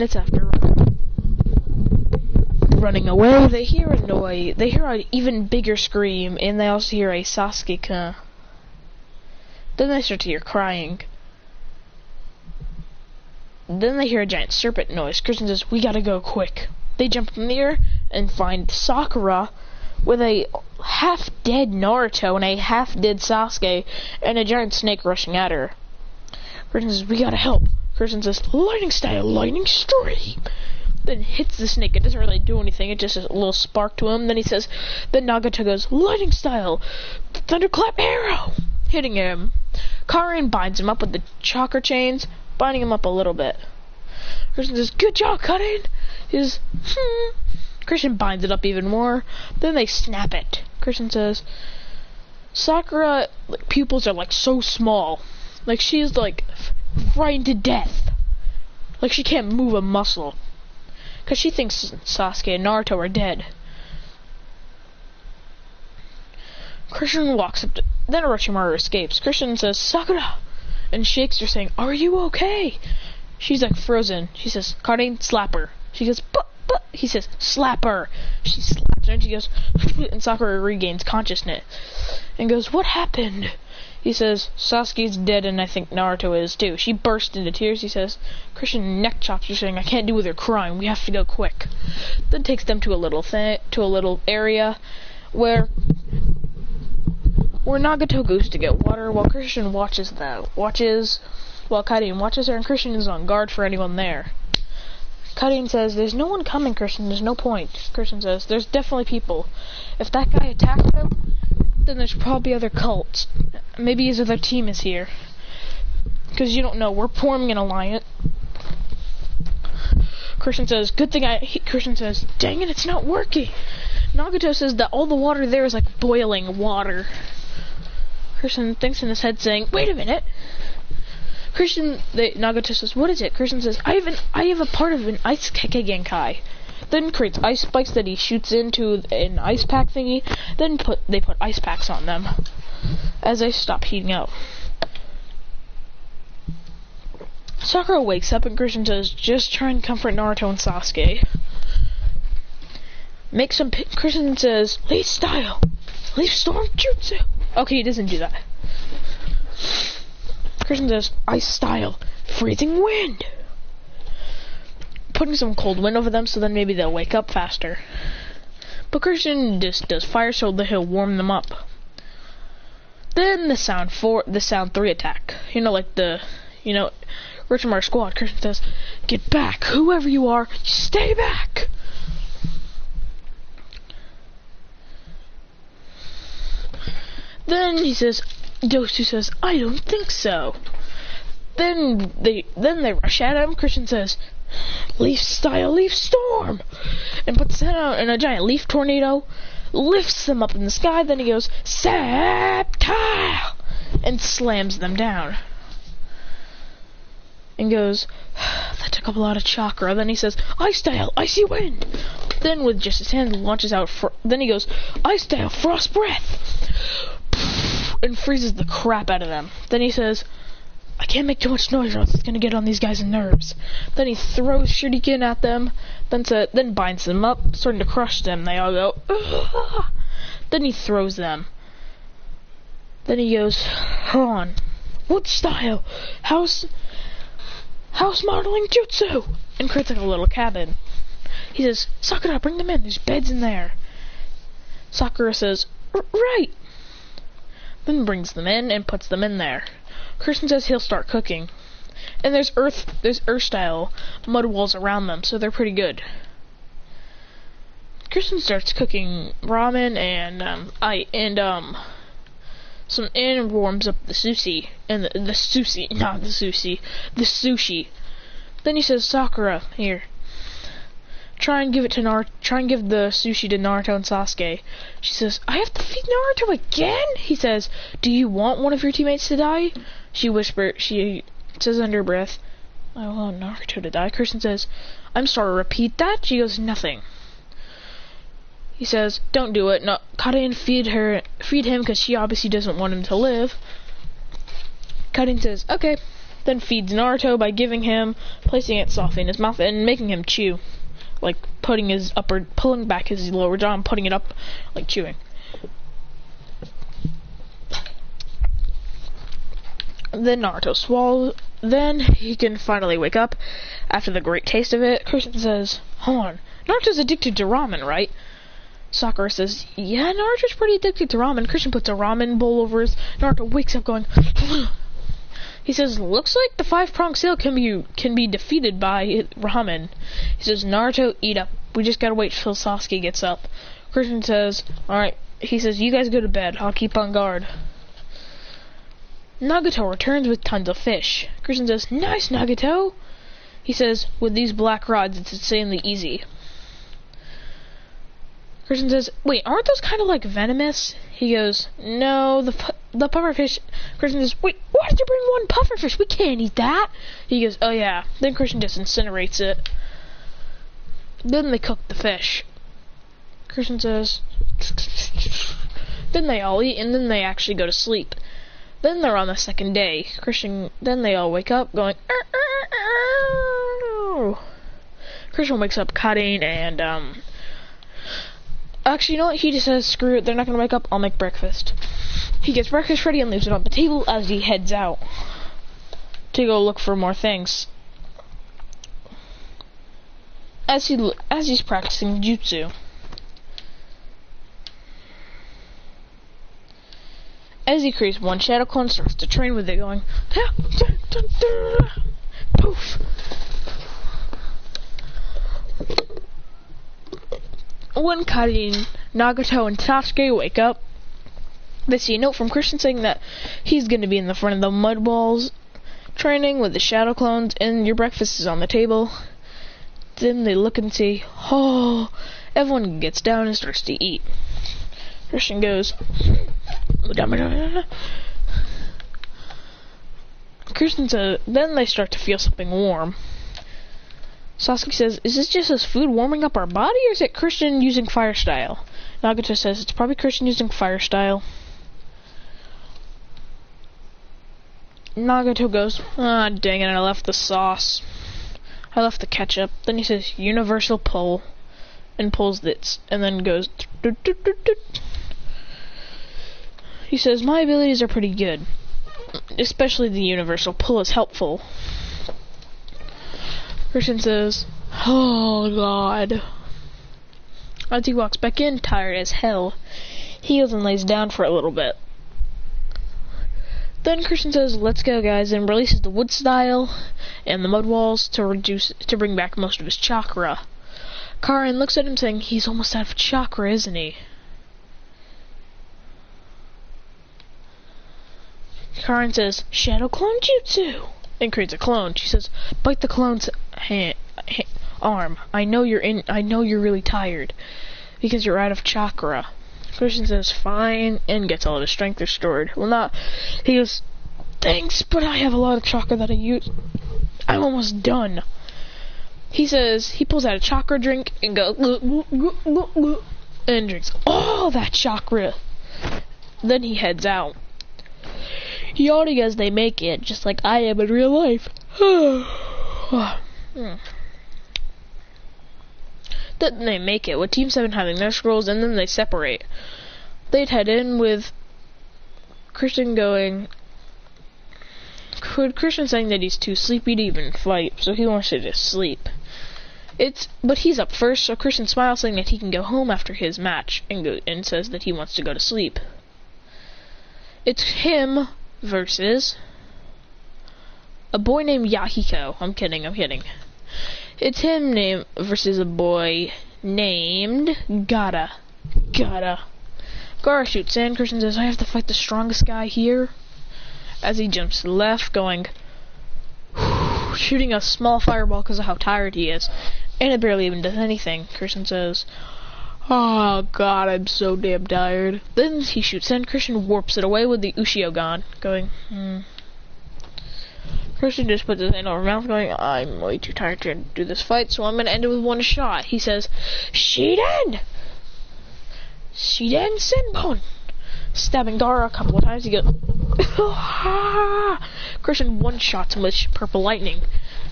Minutes after running away, they hear a noise. They hear an even bigger scream, and they also hear a Sasuke. Then they start to hear crying. Then they hear a giant serpent noise. Christian says, "We gotta go quick." They jump in the air and find Sakura with a half-dead Naruto and a half-dead Sasuke and a giant snake rushing at her. Christian says, "We gotta help." Christian says, "Lightning style, lightning stream." Then hits the snake. It doesn't really do anything. It just has a little spark to him. Then he says, then Nagato goes, "Lightning style, thunderclap arrow," hitting him. Karin binds him up with the chakra chains, binding him up a little bit. Christian says, "Good job, Karin." He says, Christian binds it up even more. Then they snap it. Christian says, Sakura pupils are like so small. Like she's like frightened to death. Like she can't move a muscle. Because she thinks Sasuke and Naruto are dead. Christian walks up to... Then Orochimaru escapes. Christian says, "Sakura!" and shakes her saying, "Are you okay?" She's like frozen. She says, "Karin, slap her." She goes, "But." He says, "Slap her." She slaps her and she goes, and Sakura regains consciousness. And goes, "What happened?" He says, "Sasuke's dead and I think Naruto is too." She bursts into tears. He says, Christian neck chops her saying, "I can't do with her crying. We have to go quick." Then takes them to a little area where Nagato goes to get water while Christian watches while Karin watches her and Christian is on guard for anyone there. Karin says, "There's no one coming, Christian. There's no point." Christian says, "There's definitely people. If that guy attacked him, then there's probably other cults. Maybe his other team is here. Because you don't know. We're forming an alliance." Christian says, Christian says, "Dang it, it's not working." Nagato says that all the water there is like boiling water. Christian thinks in his head saying, "Wait a minute." Nagato says, "What is it?" Christian says, I have a part of an ice Genkai." Then creates ice spikes that he shoots into an ice pack thingy. Then they put ice packs on them as they stop heating up. Sakura wakes up and Christian says, "Just try and comfort Naruto and Sasuke." Christian says, "Leaf style, leaf storm jutsu." Okay, he doesn't do that. Christian says, "Ice style, freezing wind." Putting some cold wind over them so then maybe they'll wake up faster. But Christian just does fire so that he'll warm them up. Then the sound 3 attack. Orochimaru squad. Christian says, "Get back, whoever you are, stay back." Then he says, Dosu says, "I don't think so." Then they rush at him. Christian says, "Leaf style, leaf storm," and puts them out in a giant leaf tornado, lifts them up in the sky. Then he goes, "Saptile," and slams them down. And goes, "That took up a lot of chakra." Then he says, "Ice style, icy wind." Then with just his hand launches out. Then he goes, "Ice style, frost breath," and freezes the crap out of them. Then he says, "I can't make too much noise or else it's gonna get on these guys' nerves." Then he throws shuriken at them, then binds them up, starting to crush them. They all go, "Ugh." Then he throws them. Then he goes, "On, wood style, house modeling jutsu," and creates like a little cabin. He says, "Sakura, bring them in. There's beds in there." Sakura says, "Right." Then brings them in and puts them in there. Christian says he'll start cooking. And there's earth style mud walls around them, so they're pretty good. Christian starts cooking ramen and warms up the sushi and the sushi. Then he says, "Sakura, here. Try and give the sushi to Naruto and Sasuke." She says, "I have to feed Naruto again?" He says, "Do you want one of your teammates to die?" She says under her breath, "I want Naruto to die." Christian says, "I'm sorry, repeat that?" She goes, "Nothing." He says, "Don't do it. No, Karin, feed him because she obviously doesn't want him to live." Karin says, "Okay." then feeds Naruto by placing it softly in his mouth and making him chew. Like pulling back his lower jaw and putting it up, like chewing. Then Naruto swallows. Then he can finally wake up after the great taste of it. Christian says, "Hold on, Naruto's addicted to ramen, right?" Sakura says, "Yeah, Naruto's pretty addicted to ramen." Christian puts a ramen bowl over his. Naruto wakes up going. He says, "Looks like the 5-pronged seal can be defeated by ramen." He says, "Naruto, eat up. We just gotta wait till Sasuke gets up." Christian says, "Alright." He says, "You guys go to bed. I'll keep on guard." Nagato returns with tons of fish. Christian says, "Nice, Nagato." He says, "With these black rods, it's insanely easy." Christian says, "Wait, aren't those kind of like venomous?" He goes, "No, the pufferfish." Christian says, "Wait, why did you bring one pufferfish? We can't eat that." He goes, "Oh yeah." Then Christian just incinerates it. Then they cook the fish. Christian says, then they all eat, and then they actually go to sleep. Then they're on the second day. Then they all wake up going, Christian wakes up cutting and, actually, you know what? He just says, screw it, they're not gonna wake up, I'll make breakfast. He gets breakfast ready and leaves it on the table as he heads out to go look for more things. As he's practicing jutsu. As he creates one shadow clone, starts to train with it, going, poof. When cutting, Nagato and Sasuke wake up. They see a note from Christian saying that he's going to be in the front of the mud walls, training with the shadow clones, and your breakfast is on the table. Then they look and see, oh, everyone gets down and starts to eat. Christian goes, Christian says, then they start to feel something warm. Sasuke says, is this just his food warming up our body, or is it Christian using fire style? Nagato says, it's probably Christian using fire style. Nagato goes, ah, dang it, I left the sauce. I left the ketchup. Then he says, universal pull, and pulls this, and then goes, he says, my abilities are pretty good. Especially the universal pull is helpful. Christian says, oh god. As he walks back in, tired as hell, he goes and lays down for a little bit. Then Christian says, let's go guys, and releases the wood style and the mud walls to bring back most of his chakra. Karin looks at him saying, he's almost out of chakra, isn't he? Karin says, shadow clone jutsu, and creates a clone. She says, bite the clone's arm. I know you're really tired because you're out of chakra. Christian says, fine, and gets all of his strength restored. Well, not. He goes, thanks, but I have a lot of chakra that I use. I'm almost done. He says, he pulls out a chakra drink and goes, and drinks all that chakra. Then he heads out. Yawning as they make it, just like I am in real life. Then they make it, with Team 7 having their scrolls, and then they separate. They'd head in with Christian going... Christian saying that he's too sleepy to even fight, so he wants to just sleep. But he's up first, so Christian smiles, saying that he can go home after his match, and says that he wants to go to sleep. It's him versus a boy named Yahiko. I'm kidding. It's him versus a boy named Gara. Gara shoots in. Christian says, I have to fight the strongest guy here. As he jumps to the left, going, shooting a small fireball because of how tired he is. And it barely even does anything. Christian says, oh god, I'm so damn tired. Then he shoots in. Christian warps it away with the Ushiogan, going, Christian just puts his hand over his mouth, going, I'm way too tired to do this fight, so I'm gonna end it with one shot. He says, Shiden Senbon! Stabbing Gara a couple of times. He goes, Christian one-shots him with purple lightning.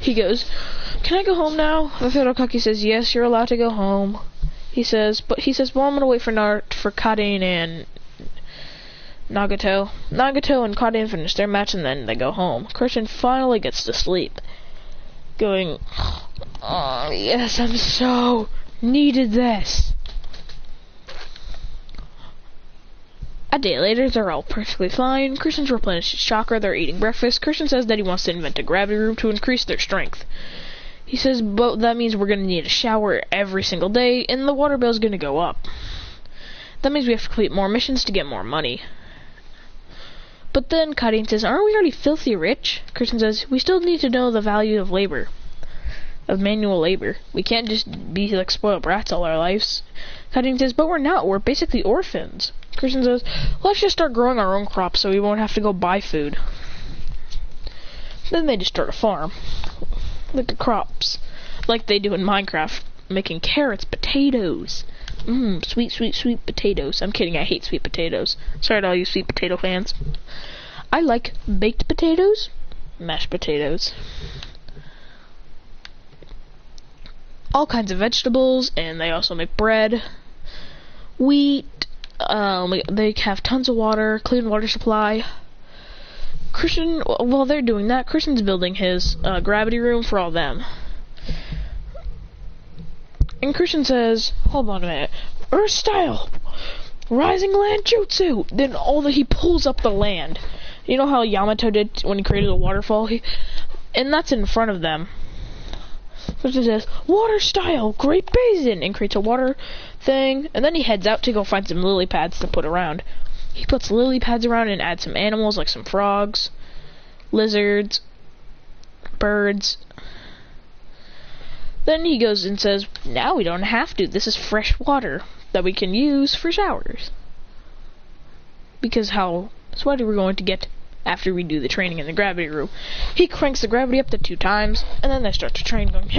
He goes, "Can I go home now?" The third Okaki says, "Yes, you're allowed to go home." He says, "Well, I'm gonna wait for Kaden and Nagato. Nagato and Kaden finish their match and then they go home." Christian finally gets to sleep, going, "Oh yes, I'm so needed this." A day later, they're all perfectly fine. Christian's replenished his chakra, they're eating breakfast. Christian says that he wants to invent a gravity room to increase their strength. He says, but that means we're going to need a shower every single day, and the water bill's going to go up. That means we have to complete more missions to get more money. But then Karin says, aren't we already filthy rich? Christian says, we still need to know the value of labor. Of manual labor. We can't just be like spoiled brats all our lives. Karin says, but we're not. We're basically orphans. Christian says, let's just start growing our own crops so we won't have to go buy food. Then they just start a farm. Look at crops. Like they do in Minecraft. Making carrots, potatoes. Sweet, sweet, sweet potatoes. I'm kidding, I hate sweet potatoes. Sorry to all you sweet potato fans. I like baked potatoes, mashed potatoes, all kinds of vegetables, and they also make bread, wheat, they have tons of water, clean water supply. Christian, while they're doing that, Christian's building his gravity room for all them. And Christian says, hold on a minute, Earth style, rising land jutsu. Then he pulls up the land. You know how Yamato did when he created a waterfall? And that's in front of them. Christian says, water style, great basin, and creates a water thing. And then he heads out to go find some lily pads to put around. He puts lily pads around and adds some animals like some frogs, lizards, birds. Then he goes and says, now we don't have to. This is fresh water that we can use for showers. Because how sweaty we're going to get after we do the training in the gravity room. He cranks the gravity up to 2 times, and then they start to train going,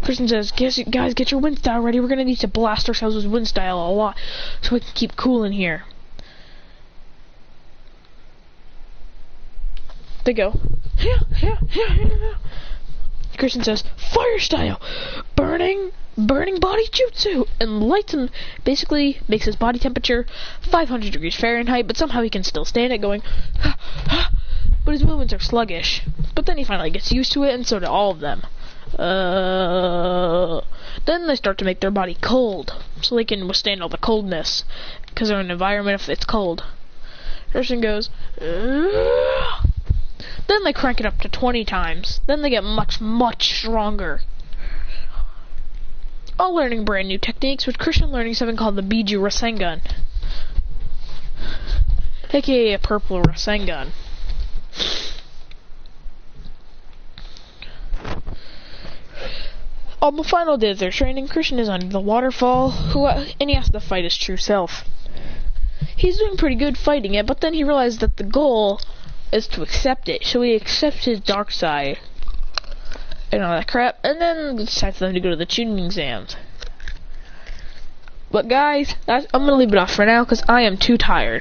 Christian says, guys, get your wind style ready. We're going to need to blast ourselves with wind style a lot so we can keep cool in here. They go, Christian says, fire style, burning body jutsu, and lights him, basically makes his body temperature 500 degrees Fahrenheit, but somehow he can still stand it going, but his movements are sluggish. But then he finally gets used to it, and so do all of them. Then they start to make their body cold, so they can withstand all the coldness, because they're in an environment if it's cold. Christian goes, then they crank it up to 20 times. Then they get much, much stronger. All learning brand new techniques, with Christian learning something called the Biju Rasengan, aka a purple Rasengan. On the final day of their training, Christian is under the waterfall, and he has to fight his true self. He's doing pretty good fighting it, but then he realized that the goal is to accept it, so he accepts his dark side and all that crap, and then it's time for them to go to the tuning exams. But guys, I'm gonna leave it off for now because I am too tired.